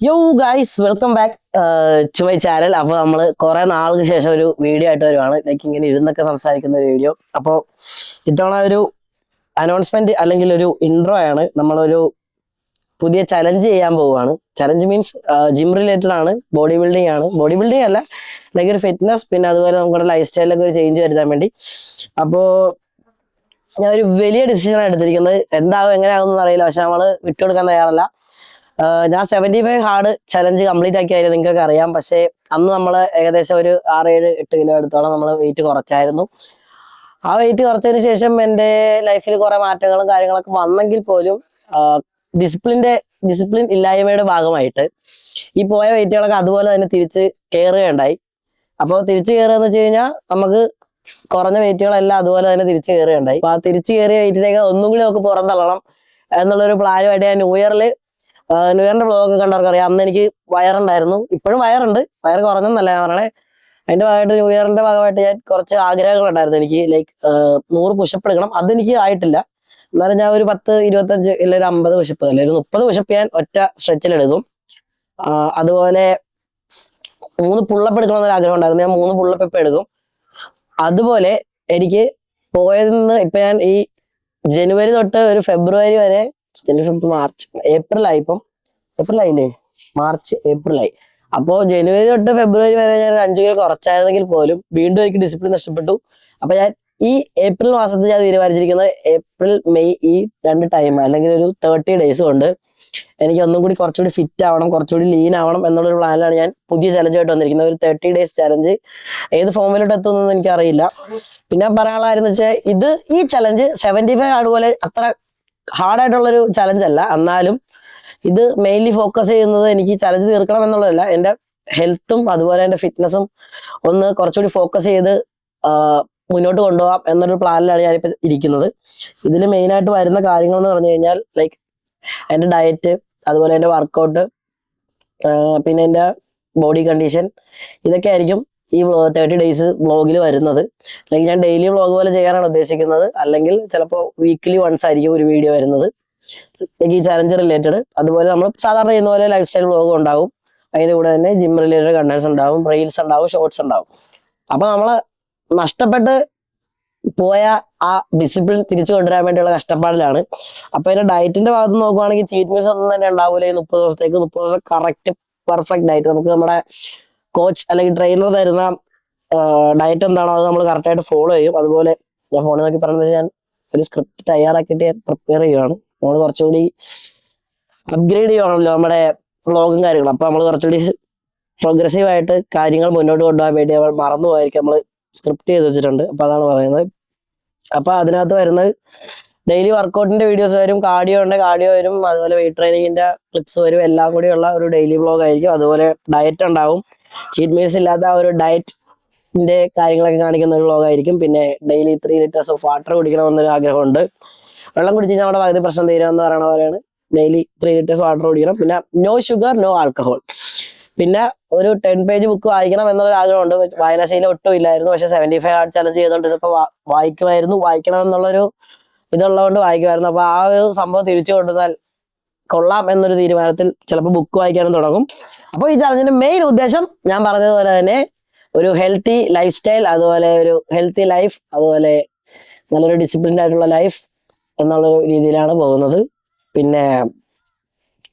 യോ guys welcome back to my channel. അപ്പോൾ നമ്മൾ കുറെ നാൾക്ക് ശേഷം ഒരു വീഡിയോ ആയിട്ട് വരുവാണ്. ലൈക്ക് ഇങ്ങനെ ഇരുന്നൊക്കെ സംസാരിക്കുന്ന ഒരു വീഡിയോ. അപ്പോൾ ഇത്തവണ ഒരു അനൗൺസ്മെന്റ് അല്ലെങ്കിൽ ഒരു ഇൻട്രോ ആണ്. നമ്മളൊരു പുതിയ ചലഞ്ച് ചെയ്യാൻ പോവുകയാണ്. ചലഞ്ച് മീൻസ് ജിം റിലേറ്റഡ് ആണ്, ബോഡി ബിൽഡിംഗ് ആണ്. ബോഡി ബിൽഡിംഗ് അല്ല, ലൈക്ക് ഒരു ഫിറ്റ്നസ്, പിന്നെ അതുപോലെ നമ്മുടെ ലൈഫ് സ്റ്റൈലിലൊക്കെ ഒരു ചേഞ്ച് വരുത്താൻ വേണ്ടി. അപ്പോൾ ഞാൻ ഒരു വലിയ ഡിസിഷനാണ് എടുത്തിരിക്കുന്നത്. എന്താകും എങ്ങനെയാകുമെന്ന് അറിയില്ല, പക്ഷെ നമ്മൾ വിട്ടുകൊടുക്കാൻ തയ്യാറല്ല. ഞാൻ 75 ഹാർഡ് ചലഞ്ച് കംപ്ലീറ്റ് ആക്കിയായിരുന്നു, നിങ്ങൾക്കൊക്കെ അറിയാം. പക്ഷേ അന്ന് നമ്മൾ ഏകദേശം ഒരു 6-7-8 കിലോ എടുത്തോളം നമ്മൾ വെയിറ്റ് കുറച്ചായിരുന്നു. ആ വെയിറ്റ് കുറച്ചതിന് ശേഷം എൻ്റെ ലൈഫിൽ കുറെ മാറ്റങ്ങളും കാര്യങ്ങളൊക്കെ വന്നെങ്കിൽ പോലും ഡിസിപ്ലിൻ ഇല്ലായ്മയുടെ ഭാഗമായിട്ട് ഈ പോയ വെയിറ്റുകളൊക്കെ അതുപോലെ തന്നെ തിരിച്ച് കയറുകയുണ്ടായി. അപ്പോൾ തിരിച്ചു കയറുക എന്ന് വെച്ച് കഴിഞ്ഞാൽ നമുക്ക് കുറഞ്ഞ വെയിറ്റുകളെല്ലാം അതുപോലെ തന്നെ തിരിച്ചു കയറുകയുണ്ടായി. അപ്പൊ ആ തിരിച്ചു കയറിയ വെയിറ്റിലേക്ക് ഒന്നും കൂടി നമുക്ക് പുറന്തള്ളണം എന്നുള്ളൊരു പ്ലാനുമായിട്ട് ഞാൻ ന്യൂ ഇയറിന്റെ വ്ളോഗ് കണ്ടവർക്ക് അറിയാം. അന്ന് എനിക്ക് വയറുണ്ടായിരുന്നു, ഇപ്പോഴും വയറുണ്ട്, വയറ് കുറഞ്ഞെന്നല്ല ഞാൻ പറയണേ. അതിന്റെ ഭാഗമായിട്ട് ന്യൂ ഇയറിന്റെ ഭാഗമായിട്ട് ഞാൻ കുറച്ച് ആഗ്രഹങ്ങൾ ഉണ്ടായിരുന്നു. എനിക്ക് ലൈക്ക് 100 പുഷപ്പ് എടുക്കണം, അതെനിക്ക് ആയിട്ടില്ല. എന്നാലും ഞാൻ ഒരു 10-25 ഇല്ല ഒരു 50 പുഷപ്പ് അല്ലെ ഒരു 30 പുഷപ്പ് ഞാൻ ഒറ്റ സ്ട്രെച്ചിൽ എടുക്കും. അതുപോലെ 3 പുള്ളപ്പ് എടുക്കണമെന്നൊരു ആഗ്രഹം ഉണ്ടായിരുന്നു, ഞാൻ 3 പുള്ളപ്പ് ഇപ്പം എടുക്കും. അതുപോലെ എനിക്ക് പോയതിൽ നിന്ന് ഇപ്പൊ ഞാൻ ഈ ജനുവരി തൊട്ട് ഒരു ഫെബ്രുവരി വരെ, മാർച്ച് ഏപ്രിലായി, ഏപ്രിലായില്ലേ, മാർച്ച് ഏപ്രിലായി. അപ്പോൾ ജനുവരി തൊട്ട് ഫെബ്രുവരി വരെ ഞാൻ 5 കിലോ കുറച്ചായിരുന്നെങ്കിൽ പോലും വീണ്ടും എനിക്ക് ഡിസിപ്ലിൻ നഷ്ടപ്പെട്ടു. അപ്പൊ ഞാൻ ഈ ഏപ്രിൽ മാസത്തിൽ ഞാൻ തീരുമാനിച്ചിരിക്കുന്നത് ഏപ്രിൽ മെയ് ഈ 2 ടൈം അല്ലെങ്കിൽ ഒരു 30 ഡേയ്സ് കൊണ്ട് എനിക്ക് ഒന്നും കൂടി കുറച്ചുകൂടി ഫിറ്റ് ആവണം, കുറച്ചുകൂടി ലീൻ ആവണം എന്നുള്ളൊരു പ്ലാനിലാണ് ഞാൻ പുതിയ ചലഞ്ചായിട്ട് വന്നിരിക്കുന്നത്. ഒരു 30 ഡേയ്സ് ചലഞ്ച്. ഏത് ഫോമിലോട്ട് എത്തുമെന്നൊന്നും എനിക്കറിയില്ല. പിന്നെ പറയാനുള്ള കാര്യം എന്ന് വെച്ചാൽ ഈ ചലഞ്ച് 75 അതുപോലെ അത്ര ഹാർഡായിട്ടുള്ളൊരു ചലഞ്ച് അല്ല. എന്നാലും ഇത് മെയിൻലി ഫോക്കസ് ചെയ്യുന്നത് എനിക്ക് ചലഞ്ച് തീർക്കണം എന്നുള്ളതല്ല, എൻ്റെ ഹെൽത്തും അതുപോലെ എൻ്റെ ഫിറ്റ്നസും ഒന്ന് കുറച്ചുകൂടി ഫോക്കസ് ചെയ്ത് മുന്നോട്ട് കൊണ്ടുപോകാം എന്നൊരു പ്ലാനിലാണ് ഞാനിപ്പോൾ ഇരിക്കുന്നത്. ഇതിൽ മെയിനായിട്ട് വരുന്ന കാര്യങ്ങൾ എന്ന് പറഞ്ഞു കഴിഞ്ഞാൽ ലൈക്ക് എൻ്റെ ഡയറ്റ്, അതുപോലെ എൻ്റെ വർക്കൗട്ട്, പിന്നെ എൻ്റെ ബോഡി കണ്ടീഷൻ, ഇതൊക്കെ ആയിരിക്കും ഈ 30 ഡേയ്സ് വ്ളോഗിൽ വരുന്നത്. അല്ലെങ്കിൽ ഞാൻ ഡെയിലി വ്ളോഗ് പോലെ ചെയ്യാനാണ് ഉദ്ദേശിക്കുന്നത്, അല്ലെങ്കിൽ ചിലപ്പോൾ വീക്കിലി വൺസ് ആയിരിക്കും ഒരു വീഡിയോ വരുന്നത് ഈ ചലഞ്ച് റിലേറ്റഡ്. അതുപോലെ നമ്മൾ സാധാരണ ചെയ്യുന്ന പോലെ ലൈഫ് സ്റ്റൈൽ വ്ളോഗും ഉണ്ടാവും, അതിൻ്റെ കൂടെ തന്നെ ജിം റിലേറ്റഡ് കണ്ടന്റ്സ് ഉണ്ടാവും, റീൽസ് ഉണ്ടാവും, ഷോർട്സ് ഉണ്ടാവും. അപ്പൊ നമ്മള് നഷ്ടപ്പെട്ട് പോയ ആ ഡിസിപ്ലിൻ തിരിച്ചു കൊണ്ടുവരാൻ വേണ്ടിയുള്ള കഷ്ടപ്പാടിലാണ്. അപ്പൊ അതിന്റെ ഡയറ്റിന്റെ ഭാഗത്ത് നോക്കുവാണെങ്കിൽ ചീറ്റ് മീൽസ് ഒന്നും തന്നെ ഉണ്ടാവില്ല. ഈ 30 ദിവസത്തേക്ക് 30 ദിവസം കറക്റ്റ് പെർഫെക്റ്റ് ഡയറ്റ്, നമുക്ക് നമ്മുടെ കോച്ച് അല്ലെങ്കിൽ ട്രെയിനർ തരുന്ന ഡയറ്റ് എന്താണോ അത് നമ്മൾ കറക്റ്റായിട്ട് ഫോളോ ചെയ്യും. അതുപോലെ ഞാൻ ഫോണിൽ നോക്കി പറയുന്നത് ഞാൻ ഒരു സ്ക്രിപ്റ്റ് തയ്യാറാക്കിയിട്ട് പ്രിപ്പയർ ചെയ്യുകയാണ്. നമ്മൾ കുറച്ചുകൂടി അപ്ഗ്രേഡ് ചെയ്യുവാണല്ലോ നമ്മുടെ വ്ളോഗും കാര്യങ്ങളും. അപ്പൊ നമ്മൾ കുറച്ചുകൂടി പ്രോഗ്രസീവ് ആയിട്ട് കാര്യങ്ങൾ മുന്നോട്ട് കൊണ്ടുപോകാൻ വേണ്ടി നമ്മൾ മറന്നു പോയിരിക്കും, നമ്മൾ സ്ക്രിപ്റ്റ് ചെയ്ത് വെച്ചിട്ടുണ്ട്. അപ്പൊ അതാണ് പറയുന്നത്. അപ്പൊ അതിനകത്ത് വരുന്നത് ഡെയിലി വർക്കൗട്ടിന്റെ വീഡിയോസ് വരും, കാർഡിയോ വരും, അതുപോലെ വെയിറ്റ് ട്രെയിനിങ്ങിന്റെ ക്ലിപ്സ് വരും. എല്ലാം കൂടിയുള്ള ഒരു ഡെയിലി വ്ളോഗ് ആയിരിക്കും. അതുപോലെ ഡയറ്റ് ഉണ്ടാവും, ചീറ്റ് മീൽസ് ഇല്ലാത്ത ആ ഒരു ഡയറ്റിന്റെ കാര്യങ്ങളൊക്കെ കാണിക്കുന്ന ഒരു വ്ളോഗ് ആയിരിക്കും. പിന്നെ ഡെയിലി 3 ലിറ്റേഴ്സ് ഓഫ് വാട്ടർ കുടിക്കണമെന്നൊരു ആഗ്രഹമുണ്ട്. വെള്ളം കുടിച്ച് നമ്മുടെ പകുതി പ്രശ്നം തീരുമെന്ന് പറയണ പോലെയാണ് ഡെയിലി 3 ലിറ്റേഴ്സ് വാട്ടർ കുടിക്കണം. പിന്നെ നോ ഷുഗർ, നോ ആൽക്കഹോൾ. പിന്നെ ഒരു 10 പേജ് ബുക്ക് വായിക്കണം എന്നുള്ളൊരു ആഗ്രഹമുണ്ട്. വായനാശീലം ഒട്ടും ഇല്ലായിരുന്നു, പക്ഷെ 75 ഹാർഡ് ചലഞ്ച് ചെയ്തുകൊണ്ടിരുന്നപ്പോ വായിക്കണം എന്നുള്ളൊരു ഇതുള്ളതുകൊണ്ട് വായിക്കുമായിരുന്നു. അപ്പൊ ആ ഒരു സംഭവം തിരിച്ചു കൊണ്ടുവന്നാൽ കൊള്ളാം എന്നൊരു തീരുമാനത്തിൽ ചിലപ്പോൾ ബുക്ക് വായിക്കാനും തുടങ്ങും. അപ്പോൾ ഈ ചലഞ്ചിന്റെ മെയിൻ ഉദ്ദേശം ഞാൻ പറഞ്ഞതുപോലെ തന്നെ ഒരു ഹെൽത്തി ലൈഫ് സ്റ്റൈൽ, അതുപോലെ ഒരു ഹെൽത്തി ലൈഫ്, അതുപോലെ നല്ലൊരു ഡിസിപ്ലിൻഡ് ആയിട്ടുള്ള ലൈഫ് എന്നുള്ളൊരു രീതിയിലാണ് പോകുന്നത്. പിന്നെ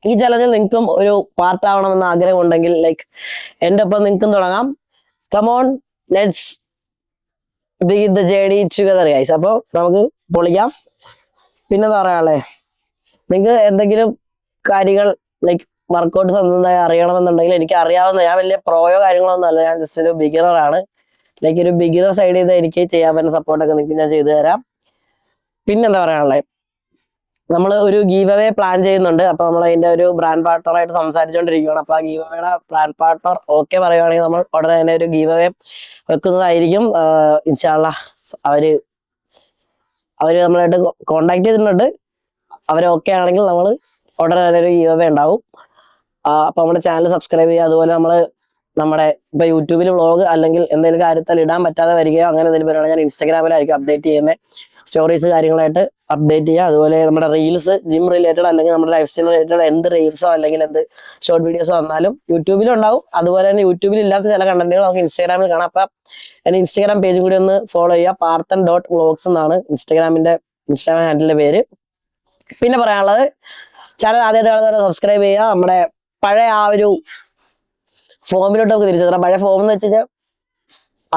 ഈ ചലഞ്ചിൽ നിങ്ങൾക്കും ഒരു പാർട്ട് ആവണമെന്ന് ആഗ്രഹം ഉണ്ടെങ്കിൽ ലൈക്ക് എൻ്റെ ഒപ്പം നിങ്ങൾക്കും തുടങ്ങാം. Come on, let's begin the journey together guys. അപ്പോൾ നമുക്ക് പൊളിക്കാം. പിന്നെന്താ പറയാളെ, നിങ്ങൾക്ക് എന്തെങ്കിലും കാര്യങ്ങൾ ലൈക്ക് വർക്കൗട്ട് സ്വന്തമായി അറിയണമെന്നുണ്ടെങ്കിൽ എനിക്ക് അറിയാവുന്ന, ഞാൻ വലിയ പ്രോയോ കാര്യങ്ങളൊന്നും അല്ല, ഞാൻ ജസ്റ്റ് ഒരു ബിഗിനർ ആണ്. ലൈക്ക് ഒരു ബിഗിനർ സൈഡ് ചെയ്ത് എനിക്ക് ചെയ്യാൻ പറ്റുന്ന സപ്പോർട്ടൊക്കെ നിങ്ങൾക്ക് ഞാൻ ചെയ്തു തരാം. പിന്നെന്താ പറയാനുള്ളത്, നമ്മൾ ഒരു ഗീവ് അവേ പ്ലാൻ ചെയ്യുന്നുണ്ട്. അപ്പൊ നമ്മൾ അതിന്റെ ഒരു ബ്രാൻഡ് പാർട്ണറായിട്ട് സംസാരിച്ചുകൊണ്ടിരിക്കുകയാണ്. അപ്പൊ ആ ഗീവ് അവേയുടെ ബ്രാൻഡ് പാർട്ണർ ഓക്കെ പറയുവാണെങ്കിൽ നമ്മൾ ഉടനെ തന്നെ ഒരു ഗീവ് അവേ വെക്കുന്നതായിരിക്കും. ഇൻഷാ അല്ലാഹ് അവര് നമ്മളായിട്ട് കോണ്ടാക്ട് ചെയ്തിട്ടുണ്ട്. അവർ ഓക്കെ ആണെങ്കിൽ നമ്മൾ ഉടനെ തന്നെ ഒരു ഗീവ് അവേ ഉണ്ടാവും. അപ്പൊ നമ്മുടെ ചാനൽ സബ്സ്ക്രൈബ് ചെയ്യുക. അതുപോലെ നമ്മൾ നമ്മുടെ ഇപ്പൊ യൂട്യൂബിൽ വ്ളോഗ് അല്ലെങ്കിൽ എന്തെങ്കിലും കാര്യത്തിൽ ഇടാൻ പറ്റാതെ വരികയോ അങ്ങനെ എന്തെങ്കിലും പറയുകയാണെങ്കിൽ ഞാൻ ഇൻസ്റ്റാഗ്രാമിലായിരിക്കും അപ്ഡേറ്റ് ചെയ്യുന്നത്. സ്റ്റോറീസ് കാര്യങ്ങളായിട്ട് അപ്ഡേറ്റ് ചെയ്യുക. അതുപോലെ നമ്മുടെ റീൽസ് ജിം റിലേറ്റഡ് അല്ലെങ്കിൽ നമ്മുടെ ലൈഫ് സ്റ്റൈൽ റിലേറ്റഡ് എന്ത് റീൽസോ അല്ലെങ്കിൽ എന്ത് ഷോർട്ട് വീഡിയോസോ വന്നാലും യൂട്യൂബിലും ഉണ്ടാവും. അതുപോലെ തന്നെ യൂട്യൂബിൽ ഇല്ലാത്ത ചില കണ്ടന്റുകൾ നമുക്ക് ഇൻസ്റ്റാഗ്രാമിൽ കാണാം. അപ്പൊ എന്റെ ഇൻസ്റ്റാഗ്രാം പേജും കൂടി ഒന്ന് ഫോളോ ചെയ്യുക. parthan.vlogs എന്നാണ് ഇൻസ്റ്റാഗ്രാം ഹാൻഡിലിന്റെ പേര്. പിന്നെ പറയാനുള്ളത്, ചാനൽ ആദ്യമായിട്ട് സബ്സ്ക്രൈബ് ചെയ്യുക. നമ്മുടെ പഴയ ആ ഒരു ഫോമിലോട്ട് നമുക്ക് തിരിച്ചു തരാം. പഴയ ഫോം എന്ന് വെച്ച് കഴിഞ്ഞാൽ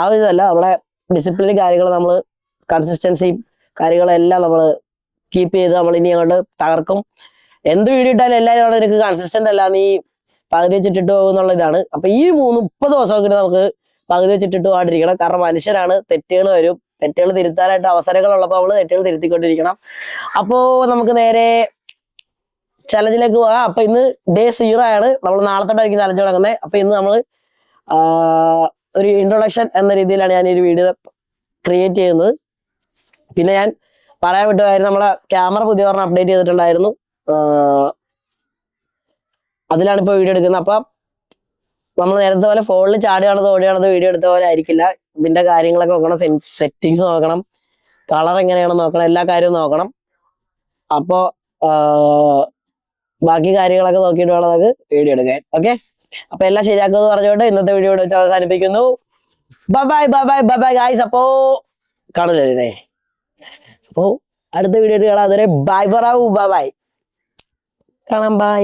ആ ഒരു ഇതല്ല, നമ്മുടെ ഡിസിപ്ലിൻ കാര്യങ്ങൾ നമ്മൾ കൺസിസ്റ്റൻസിയും കാര്യങ്ങളെല്ലാം നമ്മൾ കീപ്പ് ചെയ്ത് നമ്മൾ ഇനി അങ്ങോട്ട് തകർക്കും. എന്ത് വീഡിയോ ഇട്ടാലും എല്ലാവരും അവിടെ നിനക്ക് കൺസിസ്റ്റന്റ് അല്ല, നീ പകുതി വെച്ചിട്ടിട്ട് പോകും എന്നുള്ള ഇതാണ്. അപ്പൊ ഈ 30 ദിവസമൊക്കെ നമുക്ക് പകുതി വെച്ചിട്ടിട്ട് പോകാണ്ടിരിക്കണം. കാരണം മനുഷ്യരാണ്, തെറ്റുകൾ വരും. തെറ്റുകൾ തിരുത്താനായിട്ട് അവസരങ്ങൾ ഉള്ളപ്പോൾ നമ്മൾ തെറ്റുകൾ തിരുത്തിക്കൊണ്ടിരിക്കണം. അപ്പോ നമുക്ക് നേരെ ചലഞ്ചിലേക്ക് പോകാം. അപ്പൊ ഇന്ന് ഡേ 0 ആണ്. നമ്മൾ നാളെ തൊട്ടായിരിക്കും ചലഞ്ച് തുടങ്ങുന്നത്. അപ്പൊ ഇന്ന് നമ്മൾ ഒരു ഇൻട്രൊഡക്ഷൻ എന്ന രീതിയിലാണ് ഞാൻ ഈ ഒരു വീഡിയോ ക്രിയേറ്റ് ചെയ്യുന്നത്. പിന്നെ ഞാൻ പറയാൻ വിട്ടുപോയായിരുന്നു, നമ്മളെ ക്യാമറ പുതിയ ഒരെണ്ണം അപ്ഡേറ്റ് ചെയ്തിട്ടുണ്ടായിരുന്നു. അതിലാണ് ഇപ്പോൾ വീഡിയോ എടുക്കുന്നത്. അപ്പൊ നമ്മൾ നേരത്തെ പോലെ ഫോണിൽ ചാടുകയാണത് ഓടുകയാണത് വീഡിയോ എടുത്ത പോലെ ആയിരിക്കില്ല. ഇതിന്റെ കാര്യങ്ങളൊക്കെ നോക്കണം, സെറ്റിങ്സ് നോക്കണം, കളർ എങ്ങനെയാണെന്ന് നോക്കണം, എല്ലാ കാര്യവും നോക്കണം. അപ്പോ ബാക്കി കാര്യങ്ങളൊക്കെ നോക്കിയിട്ട് വേണം നമുക്ക് വീഡിയോ എടുക്കാൻ. ഓക്കെ, അപ്പൊ എല്ലാം ശരിയാക്കുമെന്ന് പറഞ്ഞുകൊണ്ട് ഇന്നത്തെ വീഡിയോ ഇവിടെ വെച്ച് അവസാനിപ്പിക്കുന്നു. Bye guys. അപ്പോ കാണില്ലേ, അപ്പോ അടുത്ത വീഡിയോ കാണാം. അതുവരെ ബൈ. കാണാം, ബൈ.